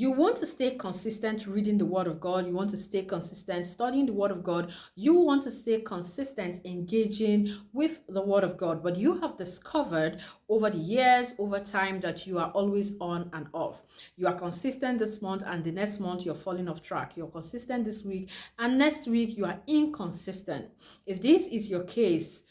You want to stay consistent reading the Word of God. You want to stay consistent studying the Word of God. You want to stay consistent engaging with the Word of God. But you have discovered over the years, over time, that you are always on and off. You are consistent this month, and the next month you're falling off track. You're consistent this week, and next week you are inconsistent. If this is your case,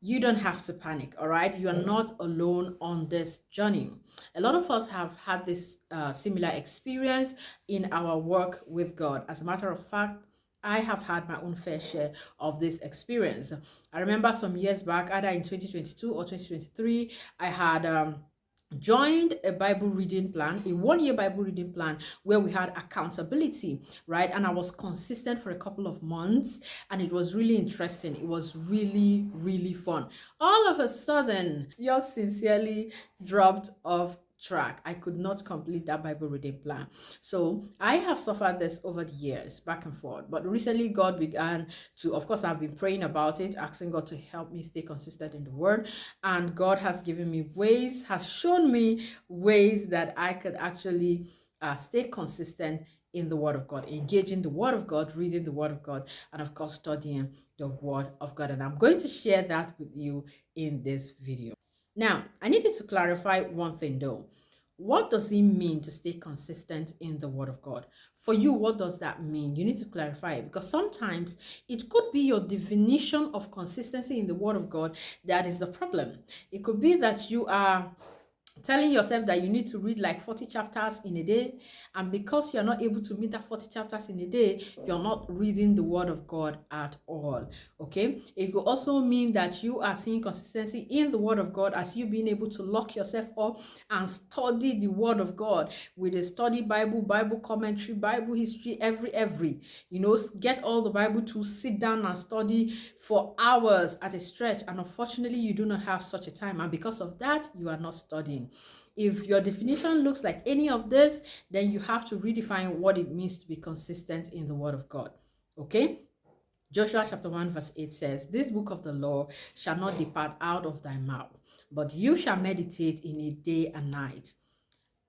you don't have to panic, all right? You are not alone on this journey. A lot of us have had this similar experience in our work with God. As a matter of fact, I have had my own fair share of this experience. I remember some years back, either in 2022 or 2023, I had joined a Bible reading plan, a 1-year Bible reading plan where we had accountability, right? And I was consistent for a couple of months, and it was really interesting. It was really, really fun. All of a sudden, yours sincerely dropped off track. I could not complete that Bible reading plan. So I have suffered this over the years, back and forth. But recently, God began to, of course, I've been praying about it, asking God to help me stay consistent in the Word. And God has given me ways, has shown me ways that I could actually stay consistent in the Word of God, engaging the Word of God, reading the Word of God, and of course, studying the Word of God. And I'm going to share that with you in this video. Now, I needed to clarify one thing though. What does it mean to stay consistent in the Word of God? For you, what does that mean? You need to clarify it, because sometimes it could be your definition of consistency in the Word of God that is the problem. It could be that you are telling yourself that you need to read like 40 chapters in a day, and because you're not able to meet that 40 chapters in a day, you're not reading the Word of God at all. Okay, it will also mean that you are seeing consistency in the Word of God as you being able to lock yourself up and study the Word of God with a study Bible, Bible commentary, Bible history, every get all the Bible to sit down and study for hours at a stretch. And unfortunately, you do not have such a time, and because of that, you are not studying. If your definition looks like any of this, then you have to redefine what it means to be consistent in the Word of God. Okay? Joshua chapter 1 verse 8 says, "This book of the law shall not depart out of thy mouth, but you shall meditate in it day and night,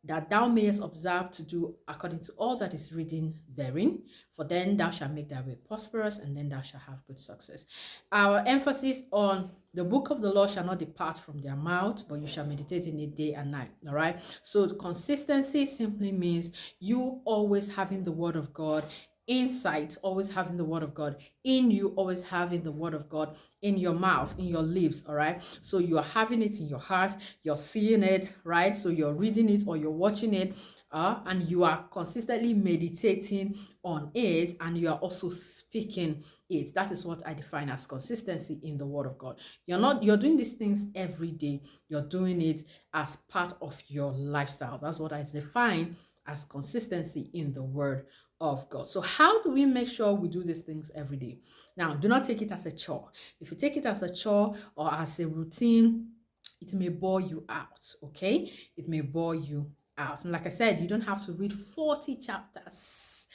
that thou mayest observe to do according to all that is written therein, for then thou shalt make thy way prosperous, and then thou shalt have good success." Our emphasis on the book of the law shall not depart from their mouth, but you shall meditate in it day and night. All right. So consistency simply means you always having the Word of God insight, always having the Word of God in you, always having the Word of God in your mouth, in your lips. All right. So you are having it in your heart, you're seeing it, right? So you're reading it or you're watching it, and you are consistently meditating on it, and you are also speaking it. That is what I define as consistency in the Word of God. You're doing these things every day, you're doing it as part of your lifestyle. That's what I define as consistency in the Word of God. So how do we make sure we do these things every day? Now, do not take it as a chore. If you take it as a chore or as a routine, it may bore you out, okay? It may bore you out. And like I said, you don't have to read 40 chapters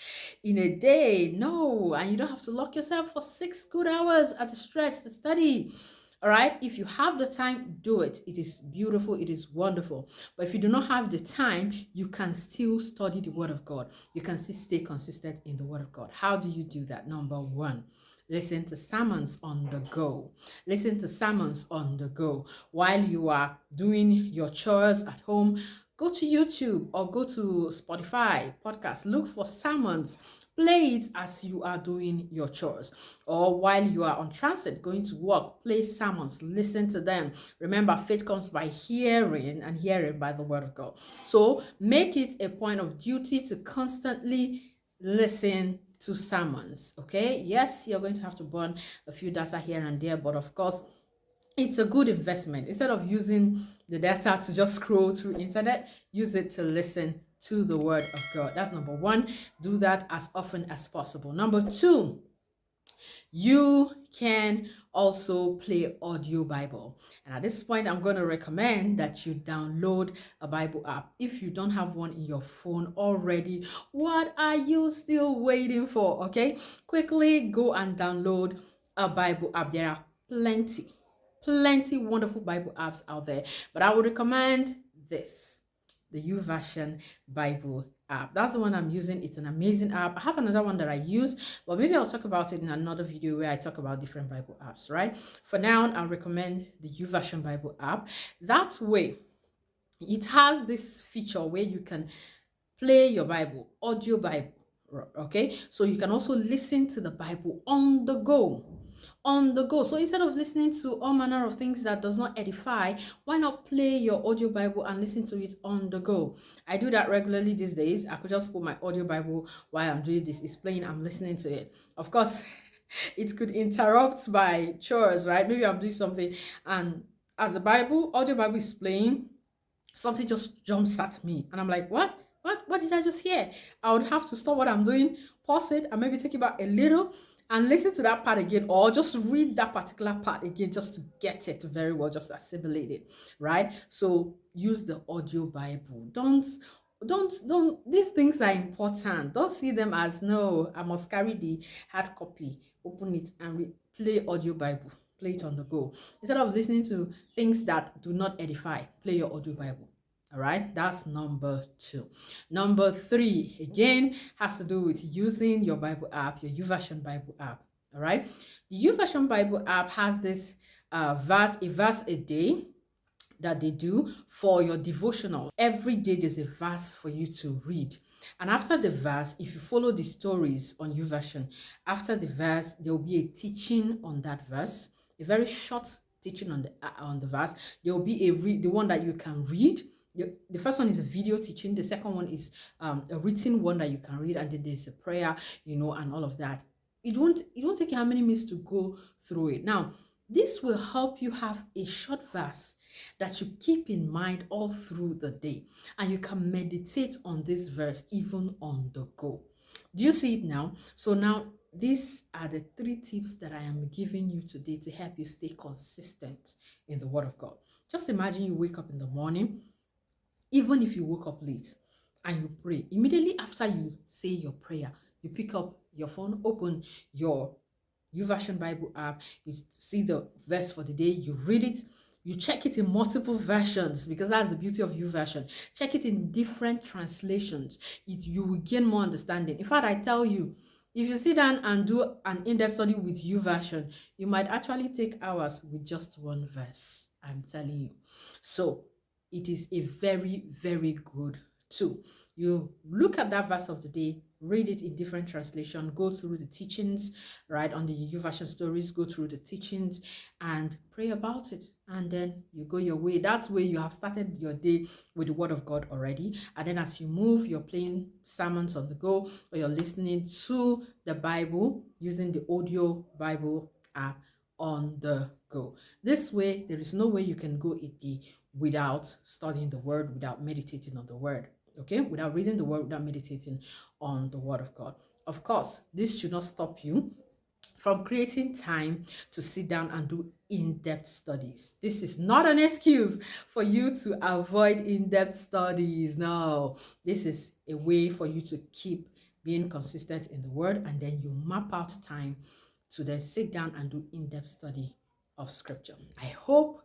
in a day. No, and you don't have to lock yourself for 6 good hours at a stretch to study. All right, if you have the time, do it. It is beautiful, it is wonderful. But if you do not have the time, you can still study the Word of God. You can still stay consistent in the Word of God. How do you do that? Number one, listen to sermons on the go. Listen to sermons on the go. While you are doing your chores at home, go to YouTube or go to Spotify podcast. Look for sermons. Play it as you are doing your chores, or while you are on transit going to work. Play sermons, listen to them. Remember, faith comes by hearing, and hearing by the Word of God. So make it a point of duty to constantly listen to sermons. Okay, yes, you're going to have to burn a few data here and there, but of course it's a good investment. Instead of using the data to just scroll through internet, use it to listen to the Word of God. That's number one. Do that as often as possible. Number two, you can also play audio Bible. And at this point, I'm going to recommend that you download a Bible app. If you don't have one in your phone already, what are you still waiting for? Okay, quickly go and download a Bible app. There are plenty wonderful Bible apps out there, but I would recommend this, the YouVersion Bible app. That's the one I'm using. It's an amazing app. I have another one that I use, but maybe I'll talk about it in another video where I talk about different Bible apps, right? For now, I'll recommend the YouVersion Bible app. That way, it has this feature where you can play your Bible, audio Bible, okay? So you can also listen to the Bible on the go. On the go. So instead of listening to all manner of things that does not edify, why not play your audio Bible and listen to it on the go? I do that regularly these days. I could just put my audio Bible while I'm doing this. It's playing, I'm listening to it. Of course, it could interrupt my chores, right? Maybe I'm doing something and as the audio Bible is playing, something just jumps at me and I'm like, what did I just hear? I would have to stop what I'm doing, pause it, and maybe take it back a little and listen to that part again, or just read that particular part again just to get it very well, just assimilate it, right? So use the audio Bible. Don't these things are important. Don't see them as, no, I must carry the hard copy, open it and play audio Bible. Play it on the go. Instead of listening to things that do not edify, play your audio Bible. All right, that's number 2. Number 3, again, has to do with using your Bible app, your YouVersion Bible app. All right, the YouVersion Bible app has this verse a day that they do for your devotional. Every day there's a verse for you to read. And after the verse, if you follow the stories on YouVersion, after the verse, there will be a teaching on that verse, a very short teaching on the verse. There will be the one that you can read. The first one is a video teaching. The second one is a written one that you can read, and then there's a prayer, and all of that. It won't take you how many minutes to go through it. Now, this will help you have a short verse that you keep in mind all through the day, and you can meditate on this verse even on the go. Do you see it now? So now, these are the 3 tips that I am giving you today to help you stay consistent in the Word of God. Just imagine you wake up in the morning, even if you woke up late, and you pray. Immediately after you say your prayer, you pick up your phone, open your YouVersion Bible app, you see the verse for the day, you read it, you check it in multiple versions, because that's the beauty of YouVersion. Check it in different translations. You will gain more understanding. In fact, I tell you, if you sit down and do an in-depth study with YouVersion, you might actually take hours with just one verse. I'm telling you. So it is a very, very good tool. You look at that verse of the day, read it in different translation, go through the teachings, right, on the YouVersion stories, go through the teachings and pray about it, and then you go your way. That's where you have started your day with the Word of God already. And then as you move, you're playing sermons on the go, or you're listening to the Bible using the audio Bible app on the go. This way, there is no way you can go a day without studying the Word, without meditating on the Word. Okay, without reading the Word, without meditating on the Word of God. Of course, this should not stop you from creating time to sit down and do in-depth studies. This is not an excuse for you to avoid in-depth studies. No, this is a way for you to keep being consistent in the Word, and then you map out time to then sit down and do in-depth study of Scripture. I hope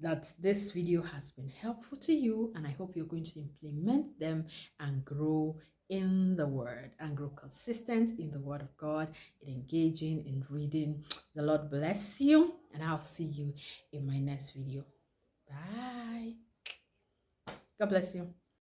that this video has been helpful to you, and I hope you're going to implement them and grow in the Word and grow consistent in the Word of God, in engaging, in reading. The Lord bless you, and I'll see you in my next video. Bye. God bless you.